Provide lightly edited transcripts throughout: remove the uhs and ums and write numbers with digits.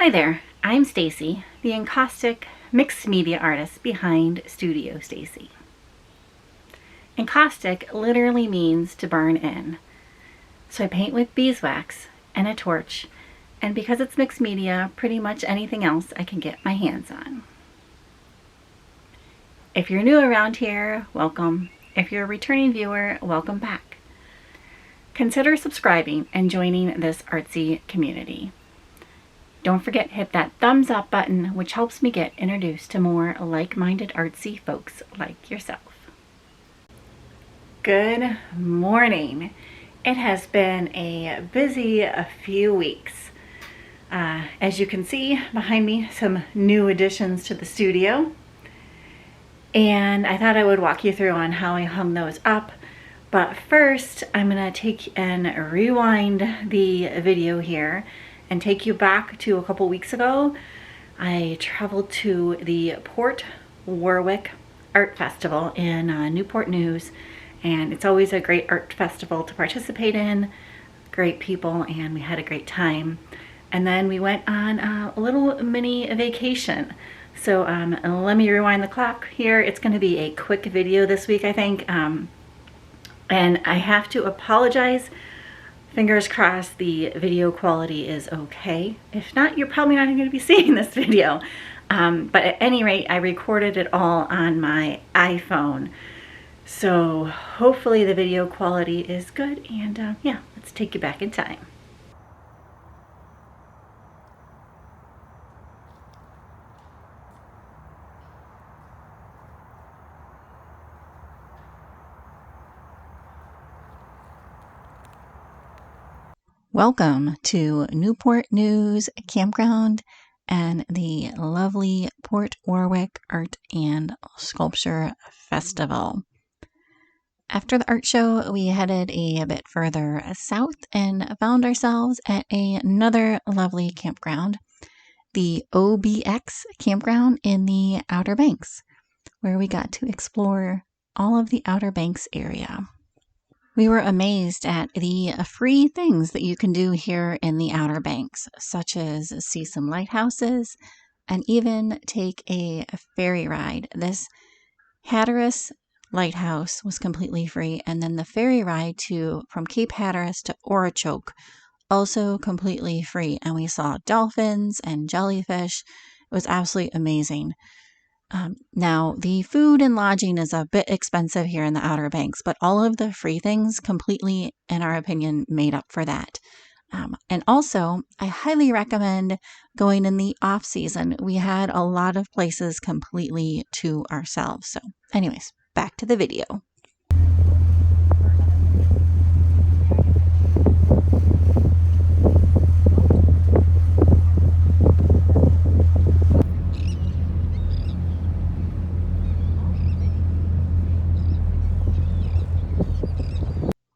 Hi there, I'm Stacy, the encaustic mixed media artist behind Studio Stacy. Encaustic literally means to burn in. So I paint with beeswax and a torch, and because it's mixed media, pretty much anything else I can get my hands on. If you're new around here, welcome. If you're a returning viewer, welcome back. Consider subscribing and joining this artsy community. Don't forget to hit that thumbs up button, which helps me get introduced to more like-minded artsy folks like yourself. Good morning. It has been a busy few weeks. As you can see behind me, some new additions to the studio. And I thought I would walk you through on how I hung those up. But first, I'm going to take and rewind the video here and take you back to a couple weeks ago. I traveled to the Port Warwick Art Festival in Newport News, and it's always a great art festival to participate in. Great people, and we had a great time. And then we went on a little mini vacation. So let me rewind the clock here. It's going to be a quick video this week, I think. And I have to apologize. Fingers crossed the video quality is okay. If not, you're probably not even going to be seeing this video. But at any rate, I recorded it all on my iPhone. So hopefully the video quality is good. And yeah, let's take you back in time. Welcome to Newport News Campground and the lovely Port Warwick Art and Sculpture Festival. After the art show, we headed a bit further south and found ourselves at another lovely campground, the OBX campground in the Outer Banks, where we got to explore all of the Outer Banks area. We were amazed at the free things that you can do here in the Outer Banks, such as see some lighthouses and even take a ferry ride. This Hatteras lighthouse was completely free, and then the ferry ride from Cape Hatteras to Orichoke, also completely free. And we saw dolphins and jellyfish. It was absolutely amazing. Now, the food and lodging is a bit expensive here in the Outer Banks, but all of the free things completely, in our opinion, made up for that. And also, I highly recommend going in the off season. We had a lot of places completely to ourselves. So anyways, back to the video.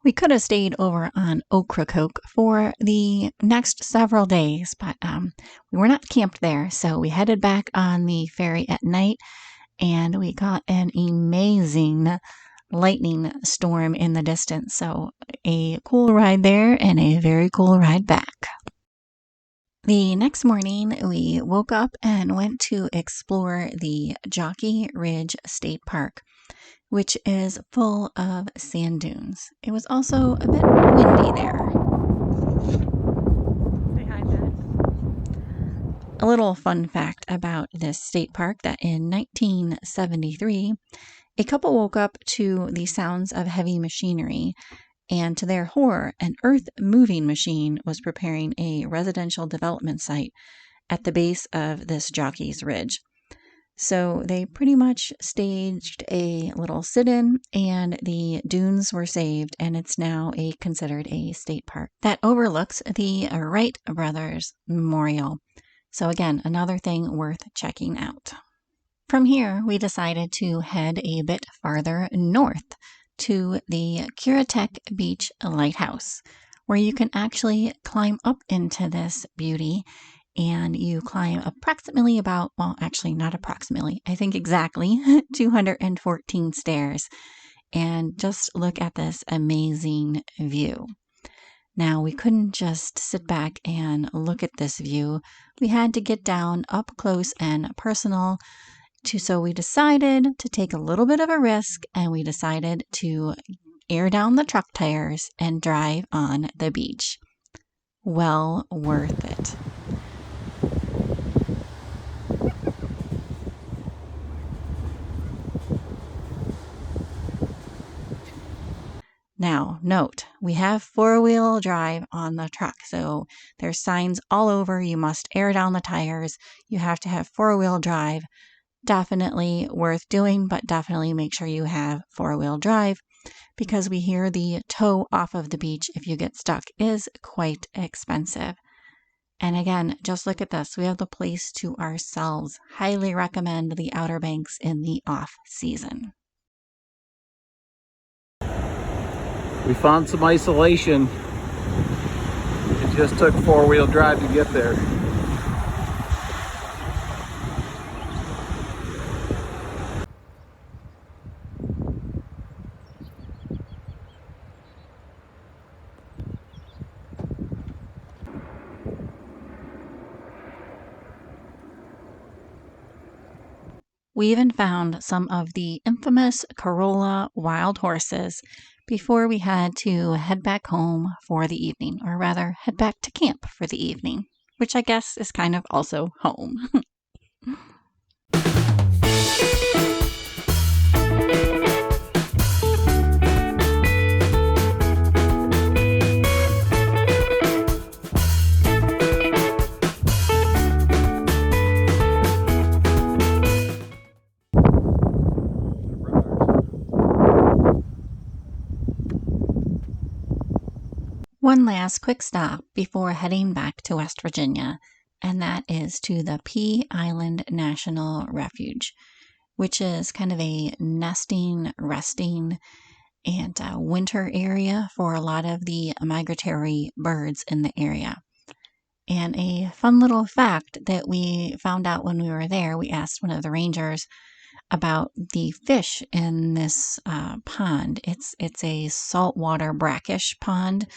We could have stayed over on Ocracoke for the next several days, but we were not camped there, so we headed back on the ferry at night, and we got an amazing lightning storm in the distance, so a cool ride there and a very cool ride back. The next morning, we woke up and went to explore the Jockey Ridge State Park, which is full of sand dunes. It was also a bit windy there. Say hi, Dad. A little fun fact about this state park that in 1973, a couple woke up to the sounds of heavy machinery, and to their horror, an earth-moving machine was preparing a residential development site at the base of this Jockey's Ridge. So they pretty much staged a little sit-in, and the dunes were saved, and it's now considered a state park that overlooks the Wright Brothers Memorial. So again, another thing worth checking out. From here, we decided to head a bit farther north to the Curatech Beach Lighthouse, where you can actually climb up into this beauty. And you climb approximately not approximately, I think exactly 214 stairs. And just look at this amazing view. Now, we couldn't just sit back and look at this view. We had to get down up close and personal. So we decided to take a little bit of a risk, and we decided to air down the truck tires and drive on the beach. Well worth it. Now, note, we have four-wheel drive on the truck, so there's signs all over. You must air down the tires. You have to have four-wheel drive. Definitely worth doing, but definitely make sure you have four-wheel drive, because we hear the tow off of the beach if you get stuck is quite expensive. And again, just look at this. We have the place to ourselves. Highly recommend the Outer Banks in the off season. We found some isolation. It just took four-wheel drive to get there. We even found some of the infamous Corolla wild horses before we had to head back home for the evening, or rather head back to camp for the evening, which I guess is kind of also home. One last quick stop before heading back to West Virginia, and that is to the Pea Island National Refuge, which is kind of a nesting, resting, and winter area for a lot of the migratory birds in the area. And a fun little fact that we found out when we were there, we asked one of the rangers about the fish in this pond. It's a saltwater brackish pond.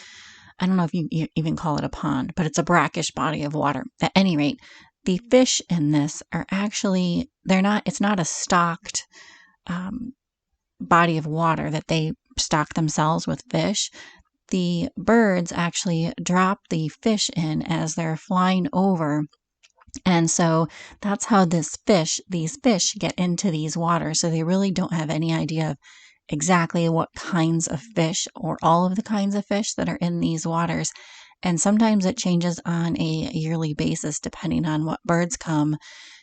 I don't know if you even call it a pond, but it's a brackish body of water. At any rate, the fish in this are actually, it's not a stocked body of water that they stock themselves with fish. The birds actually drop the fish in as they're flying over. And so that's how these fish get into these waters. So they really don't have any idea of exactly what kinds of fish or all of the kinds of fish that are in these waters. And sometimes it changes on a yearly basis depending on what birds come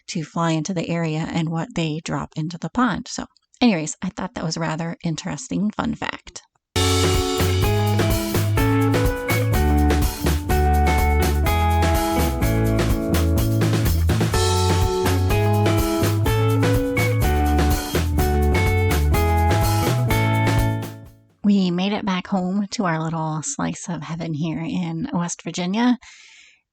to fly into the area and what they drop into the pond. So anyways, I thought that was a rather interesting fun fact. We made it back home to our little slice of heaven here in West Virginia,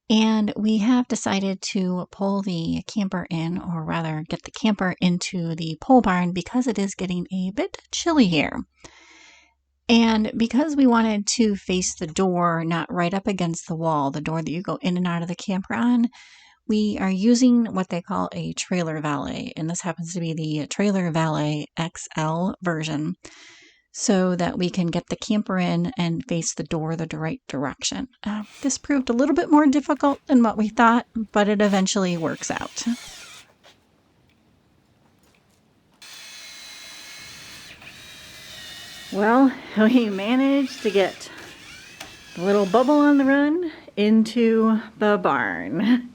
and we have decided to pull the camper in, or rather get the camper into the pole barn, because it is getting a bit chilly here. And because we wanted to face the door, not right up against the wall, the door that you go in and out of the camper on, we are using what they call a trailer valet, and this happens to be the Trailer Valet XL version, so that we can get the camper in and face the door the right direction. This proved a little bit more difficult than what we thought, but it eventually works out. Well, we managed to get the little bubble on the run into the barn.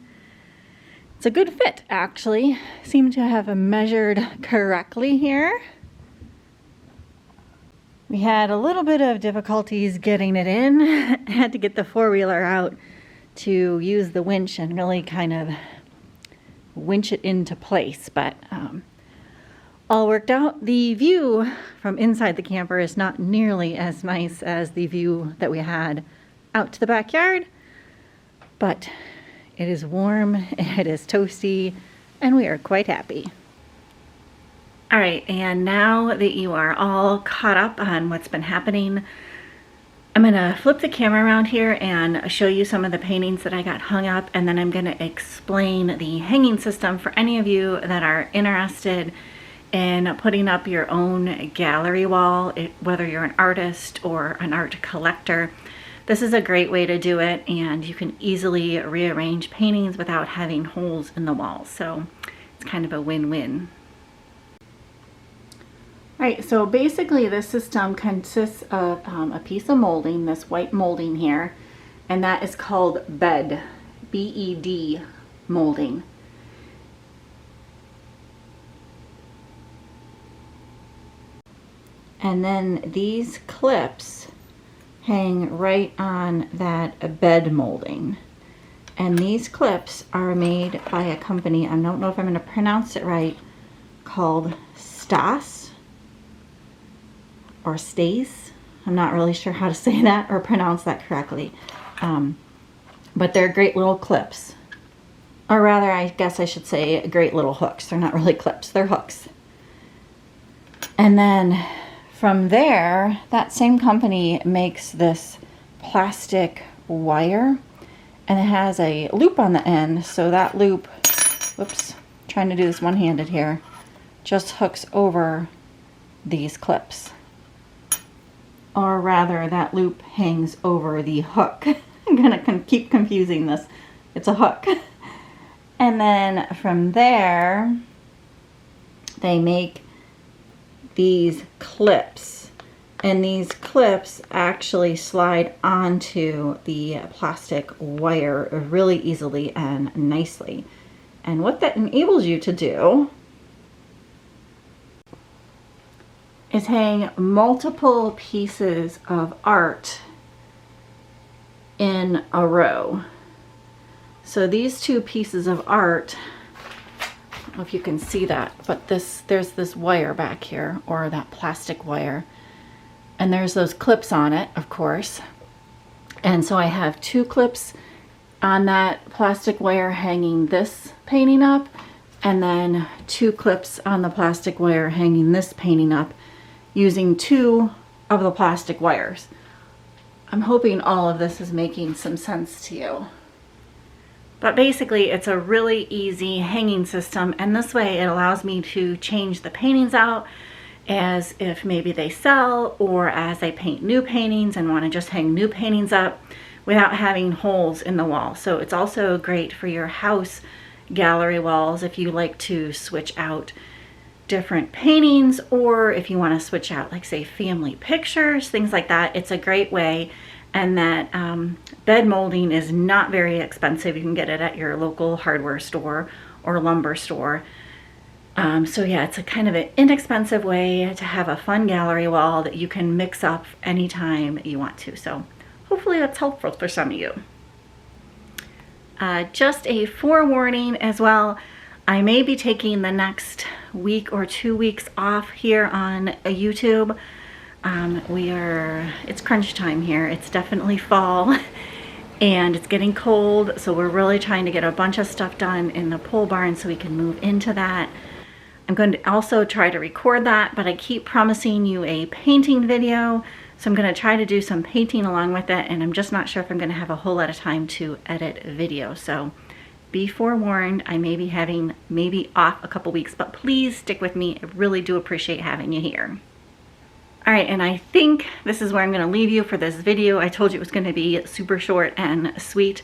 It's a good fit, actually. Seem to have measured correctly here. We had a little bit of difficulties getting it in. I had to get the four-wheeler out to use the winch and really kind of winch it into place, but all worked out. The view from inside the camper is not nearly as nice as the view that we had out to the backyard, but it is warm, it is toasty, and we are quite happy. All right, and now that you are all caught up on what's been happening, I'm gonna flip the camera around here and show you some of the paintings that I got hung up, and then I'm gonna explain the hanging system for any of you that are interested in putting up your own gallery wall, whether you're an artist or an art collector. This is a great way to do it, and you can easily rearrange paintings without having holes in the walls. So it's kind of a win-win. All right, so basically this system consists of a piece of molding, this white molding here, and that is called bed, B-E-D molding. And then these clips hang right on that bed molding. And these clips are made by a company, I don't know if I'm going to pronounce it right, called Stacy or Stace. I'm not really sure how to say that or pronounce that correctly. But they're great little clips. Or rather, I guess I should say great little hooks. They're not really clips, they're hooks. And then from there, that same company makes this plastic wire, and it has a loop on the end, so that loop, whoops, trying to do this one-handed here, just hooks over these clips. Or rather, that loop hangs over the hook. I'm gonna keep confusing this. It's a hook. And then from there, they make these clips, and these clips actually slide onto the plastic wire really easily and nicely. And what that enables you to do is hang multiple pieces of art in a row. So these two pieces of art, I don't know if you can see that, but there's this wire back here, or that plastic wire, and there's those clips on it, of course. And so I have two clips on that plastic wire hanging this painting up, and then two clips on the plastic wire hanging this painting up, using two of the plastic wires. I'm hoping all of this is making some sense to you. But basically, it's a really easy hanging system, and this way it allows me to change the paintings out as if maybe they sell, or as I paint new paintings and want to just hang new paintings up without having holes in the wall. So it's also great for your house gallery walls if you like to switch out different paintings, or if you want to switch out, like, say, family pictures, things like that. It's a great way. And that bed molding is not very expensive. You can get it at your local hardware store or lumber store. So yeah, it's a kind of an inexpensive way to have a fun gallery wall that you can mix up anytime you want to. So hopefully that's helpful for some of you. Just a forewarning as well, I may be taking the next week or 2 weeks off here on YouTube. It's crunch time here. It's definitely fall and it's getting cold, so we're really trying to get a bunch of stuff done in the pole barn so we can move into that. I'm going to also try to record that, but I keep promising you a painting video, so I'm going to try to do some painting along with it, and I'm just not sure if I'm going to have a whole lot of time to edit video. So be forewarned, I may be having off a couple weeks, but please stick with me. I really do appreciate having you here. All right, and I think this is where I'm going to leave you for this video. I told you it was going to be super short and sweet.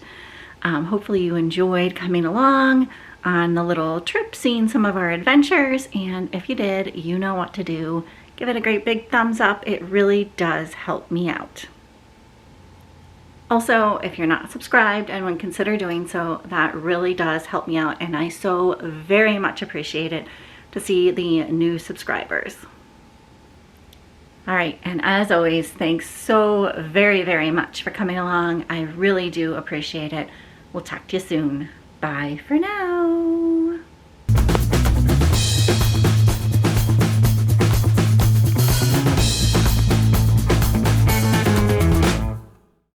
Hopefully you enjoyed coming along on the little trip, seeing some of our adventures, and if you did, you know what to do. Give it a great big thumbs up. It really does help me out. Also, if you're not subscribed and would consider doing so, that really does help me out, and I so very much appreciate it to see the new subscribers. All right, and as always, thanks so very, very much for coming along. I really do appreciate it. We'll talk to you soon. Bye for now.